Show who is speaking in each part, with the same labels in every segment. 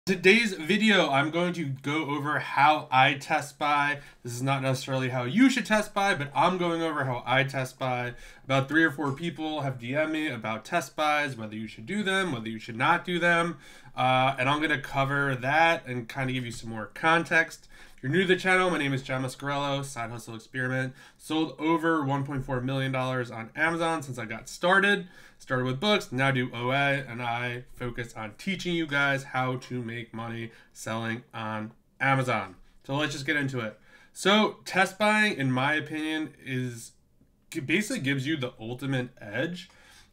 Speaker 1: Today's video, I'm going to go over how I test buy. This is not necessarily how you should test buy, but I'm going over how I test buy. About 3 or 4 people have DM'd me about test buys, whether you should do them, whether you should not do them. And I'm going to cover that and kind of give you some more context. If you're new to the channel, my name is John Mascarello, Side Hustle Experiment. Sold over $1.4 million on Amazon since I got started. Started with books, now do OA, and I focus on teaching you guys how to make money selling on Amazon. So let's just get into it. So test buying, in my opinion, basically gives you the ultimate edge.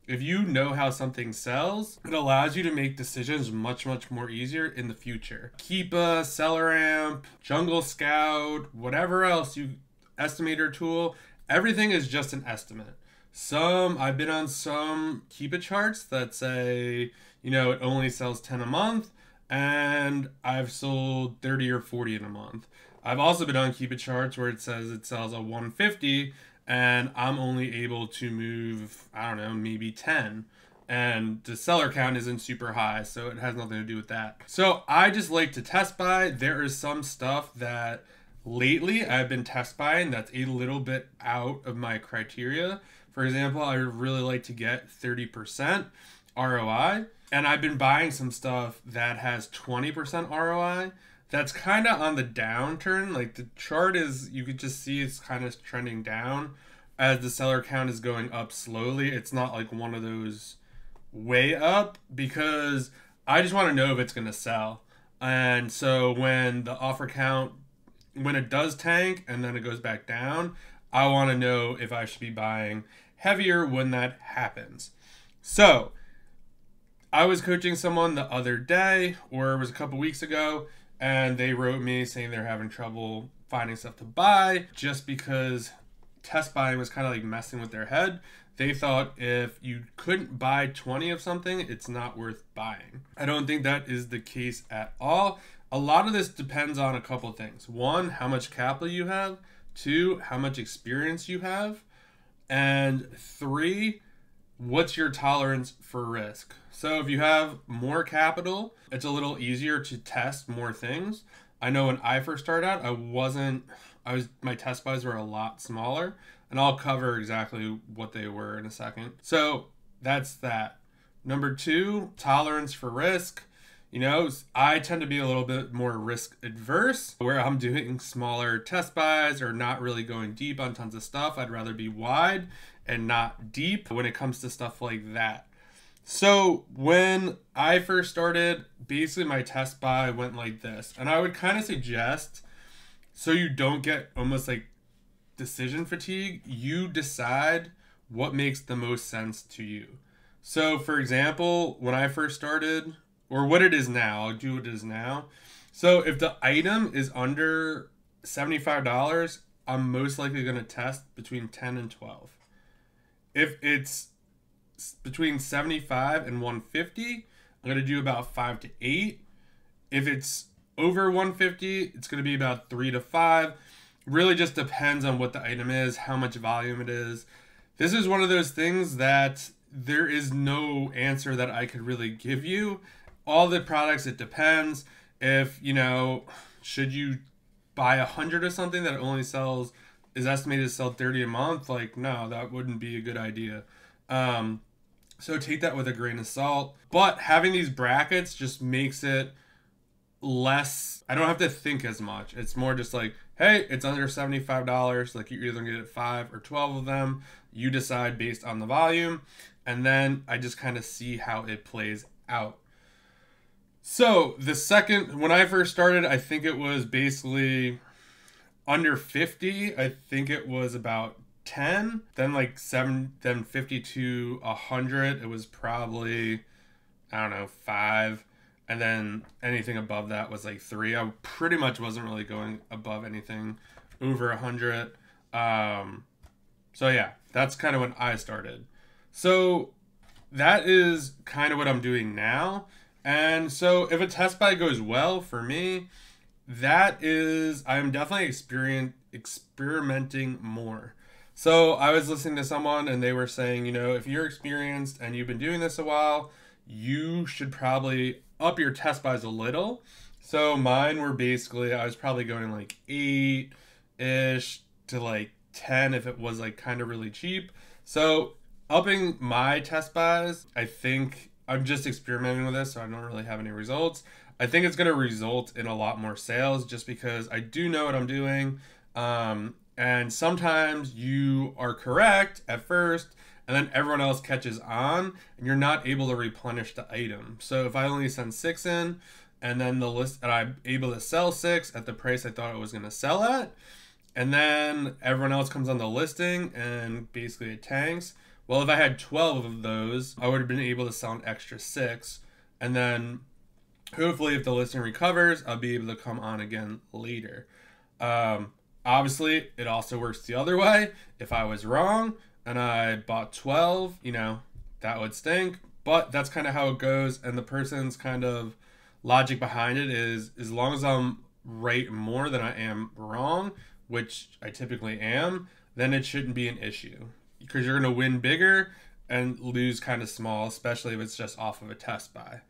Speaker 1: If you know how something sells, it allows you to make decisions much more easier in the future. Keepa, SellerAmp, Jungle Scout, whatever else estimator tool, everything is just an estimate. I've been on some Keepa charts that say, it only sells 10 a month, and I've sold 30 or 40 in a month. I've also been on Keepa charts where it says it sells a 150, and I'm only able to move, I don't know, maybe 10. And the seller count isn't super high, so it has nothing to do with that. So I just like to test buy. There is some stuff that lately I've been test buying that's a little bit out of my criteria. For example, I really like to get 30% ROI, and I've been buying some stuff that has 20% ROI. That's kind of on the downturn. Like the chart is, you could just see it's kind of trending down as the seller count is going up slowly. It's not like one of those way up, because I just want to know if it's going to sell. And so when the offer count, when it does tank and then it goes back down, I want to know if I should be buying heavier when that happens. So I was coaching someone the other day, or it was a couple weeks ago, and they wrote me saying they're having trouble finding stuff to buy just because test buying was kind of like messing with their head. They thought if you couldn't buy 20 of something, it's not worth buying. I don't think that is the case at all. A lot of this depends on a couple things. 1, how much capital you have. 2, how much experience you have. And 3, what's your tolerance for risk? So if you have more capital, it's a little easier to test more things. I know when I first started out, my test buys were a lot smaller, and I'll cover exactly what they were in a second. So that's that. Number 2, tolerance for risk. I tend to be a little bit more risk adverse, where I'm doing smaller test buys or not really going deep on tons of stuff. I'd rather be wide and not deep when it comes to stuff like that. So when I first started, basically my test buy went like this. And I would kind of suggest, so you don't get almost like decision fatigue, you decide what makes the most sense to you. So for example, when I first started, or what it is now, I'll do what it is now. So if the item is under $75, I'm most likely going to test between 10 and 12. If it's between 75 and 150, I'm going to do about 5 to 8. If it's over 150, it's going to be about 3 to 5. Really just depends on what the item is, how much volume it is. This is one of those things that there is no answer that I could really give you. All the products, it depends. If, should you buy 100 of something that only is estimated to sell 30 a month? Like, no, that wouldn't be a good idea. So take that with a grain of salt. But having these brackets just makes it less, I don't have to think as much. It's more just like, hey, it's under $75. Like, you're either gonna get 5 or 12 of them. You decide based on the volume. And then I just kind of see how it plays out. So when I first started, I think it was basically under 50. I think it was about 10, then like 7, then 50 to 100. It was probably, I don't know, 5. And then anything above that was like 3. I pretty much wasn't really going above anything over 100. So yeah, that's kind of when I started. So that is kind of what I'm doing now. And so if a test buy goes well for me, I'm definitely experimenting more. So I was listening to someone and they were saying, if you're experienced and you've been doing this a while, you should probably up your test buys a little. So mine were basically, I was probably going like 8-ish to like 10 if it was like kind of really cheap. So upping my test buys, I think I'm just experimenting with this, so I don't really have any results. I think it's going to result in a lot more sales just because I do know what I'm doing. And sometimes you are correct at first, and then everyone else catches on, and you're not able to replenish the item. So if I only send 6 in, and then the list, and I'm able to sell 6 at the price I thought it was going to sell at, and then everyone else comes on the listing and basically it tanks. Well, if I had 12 of those, I would have been able to sell an extra 6, and then hopefully if the listing recovers, I'll be able to come on again later. Obviously, it also works the other way. If I was wrong and I bought 12, you know, that would stink, but that's kind of how it goes. And the person's kind of logic behind it is, as long as I'm right more than I am wrong, which I typically am, then it shouldn't be an issue, because you're going to win bigger and lose kind of small, especially if it's just off of a test buy.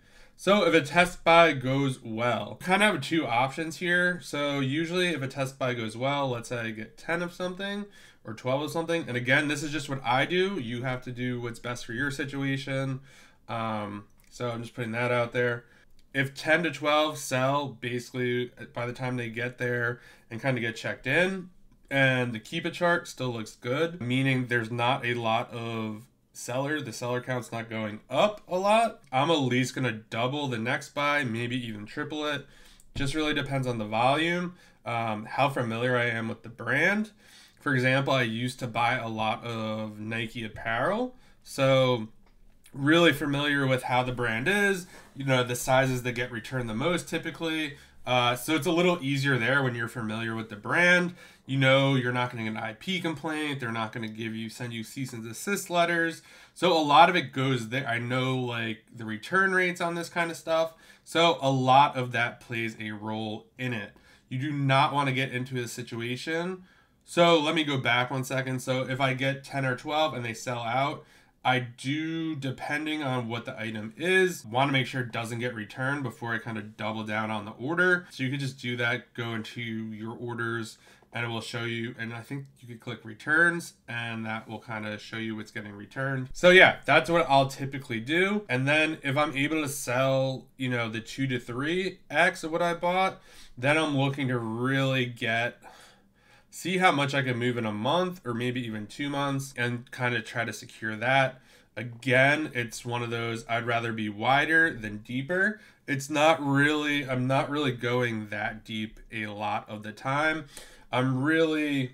Speaker 1: So if a test buy goes well, kind of have 2 options here. So usually if a test buy goes well, let's say I get 10 of something or 12 of something. And again, this is just what I do. You have to do what's best for your situation. So I'm just putting that out there. If 10 to 12 sell, basically by the time they get there and kind of get checked in, and the keep it chart still looks good, meaning there's not a lot of the seller count's not going up a lot, I'm at least going to double the next buy, maybe even triple it. Just really depends on the volume, how familiar I am with the brand. For example, I used to buy a lot of Nike apparel, so really familiar with how the brand is, you know, the sizes that get returned the most typically. So it's a little easier there when you're familiar with the brand. You know, you're not going to get an IP complaint. They're not going to send you cease and desist letters. So a lot of it goes there. I know like the return rates on this kind of stuff. So a lot of that plays a role in it. You do not want to get into a situation. So let me go back 1 second. So if I get 10 or 12 and they sell out, I do, depending on what the item is, want to make sure it doesn't get returned before I kind of double down on the order. So you could just do that, go into your orders, and it will show you, and I think you could click returns, and that will kind of show you what's getting returned. So yeah, that's what I'll typically do. And then if I'm able to sell, you know, the 2 to 3x of what I bought, then I'm looking to really see how much I can move in a month or maybe even 2 months and kind of try to secure that. Again, it's one of those, I'd rather be wider than deeper. I'm not really going that deep a lot of the time. I'm really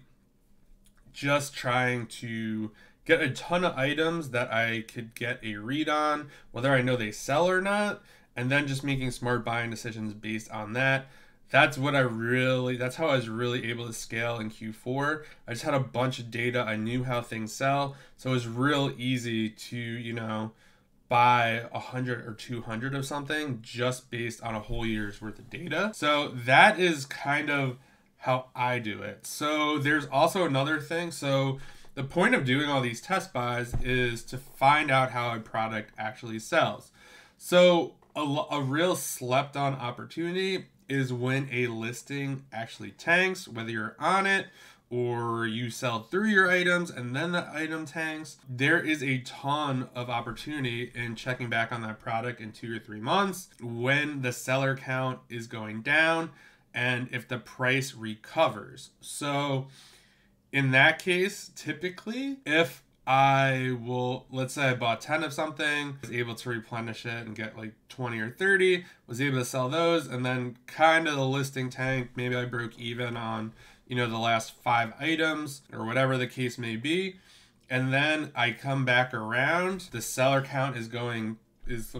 Speaker 1: just trying to get a ton of items that I could get a read on, whether I know they sell or not, and then just making smart buying decisions based on that. That's how I was really able to scale in Q4. I just had a bunch of data. I knew how things sell. So it was real easy to, you know, buy 100 or 200 of something just based on a whole year's worth of data. So that is kind of how I do it. So there's also another thing. So the point of doing all these test buys is to find out how a product actually sells. So a real slept on opportunity is when a listing actually tanks, whether you're on it or you sell through your items and then the item tanks. There is a ton of opportunity in checking back on that product in 2 or 3 months when the seller count is going down and if the price recovers. So in that case, typically, if let's say I bought 10 of something, was able to replenish it and get like 20 or 30, was able to sell those, and then kind of the listing tank, maybe I broke even on, you know, the last 5 items or whatever the case may be. And then I come back around, the seller count is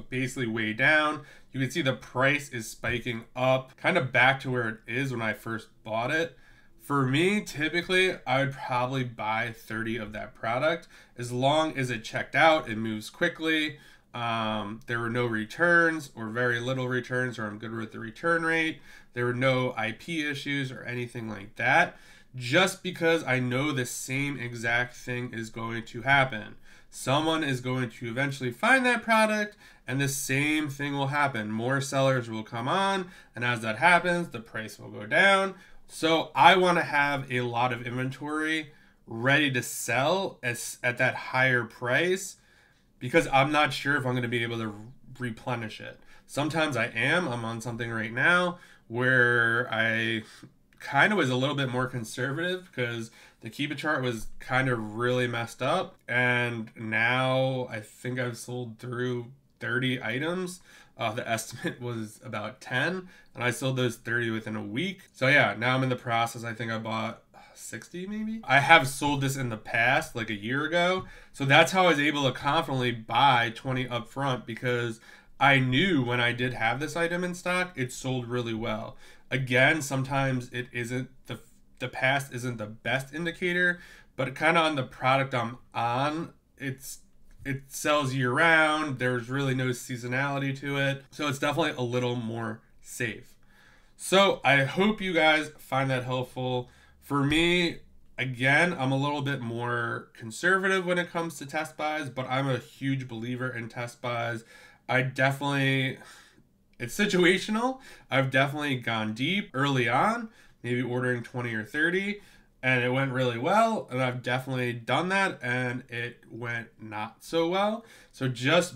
Speaker 1: basically way down. You can see the price is spiking up, kind of back to where it is when I first bought it. For me, typically, I would probably buy 30 of that product. As long as it checked out, it moves quickly. There were no returns or very little returns, or I'm good with the return rate. There were no IP issues or anything like that. Just because I know the same exact thing is going to happen. Someone is going to eventually find that product and the same thing will happen. More sellers will come on, and as that happens, the price will go down. So I want to have a lot of inventory ready to sell at that higher price, because I'm not sure if I'm going to be able to replenish it. Sometimes I am. I'm on something right now where I kind of was a little bit more conservative because the Keep chart was kind of really messed up. And now I think I've sold through 30 items. The estimate was about 10, and I sold those 30 within a week. So yeah, now I'm in the process. I think I bought 60 maybe. I have sold this in the past, like a year ago. So that's how I was able to confidently buy 20 up front, because I knew when I did have this item in stock, it sold really well. Again, sometimes it isn't, the past isn't the best indicator, but kind of on the product I'm on, it sells year round. There's really no seasonality to it. So it's definitely a little more safe. So I hope you guys find that helpful. For me, again, I'm a little bit more conservative when it comes to test buys, but I'm a huge believer in test buys. It's situational. I've definitely gone deep early on, maybe ordering 20 or 30, and it went really well. And I've definitely done that, and it went not so well. So just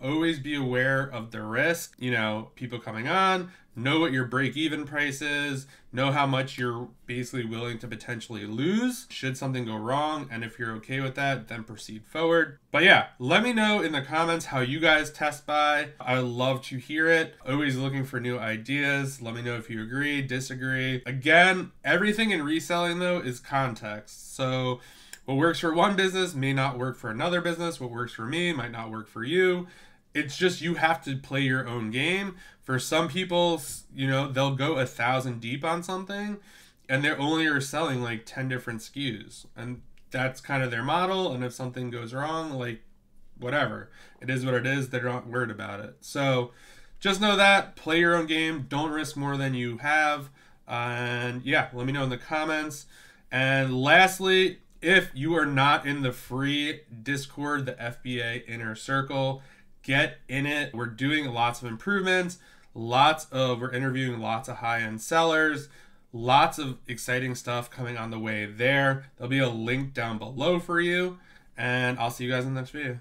Speaker 1: always be aware of the risk. You know, people coming on, know what your break-even price is, know how much you're basically willing to potentially lose should something go wrong, and if you're okay with that, then proceed forward. But yeah, let me know in the comments how you guys test buy. I would love to hear it. Always looking for new ideas. Let me know if you agree, disagree. Again, everything in reselling though is context. So what works for one business may not work for another business. What works for me might not work for you. It's just, you have to play your own game. For some people, you know, they'll go 1,000 deep on something and they're only are selling like 10 different SKUs. And that's kind of their model. And if something goes wrong, like whatever, it is what it is. They're not worried about it. So just know that, play your own game. Don't risk more than you have. And yeah, let me know in the comments. And lastly, if you are not in the free Discord, the FBA Inner Circle, get in it. We're doing lots of improvements. We're interviewing lots of high-end sellers. Lots of exciting stuff coming on the way there. There'll be a link down below for you. And I'll see you guys in the next video.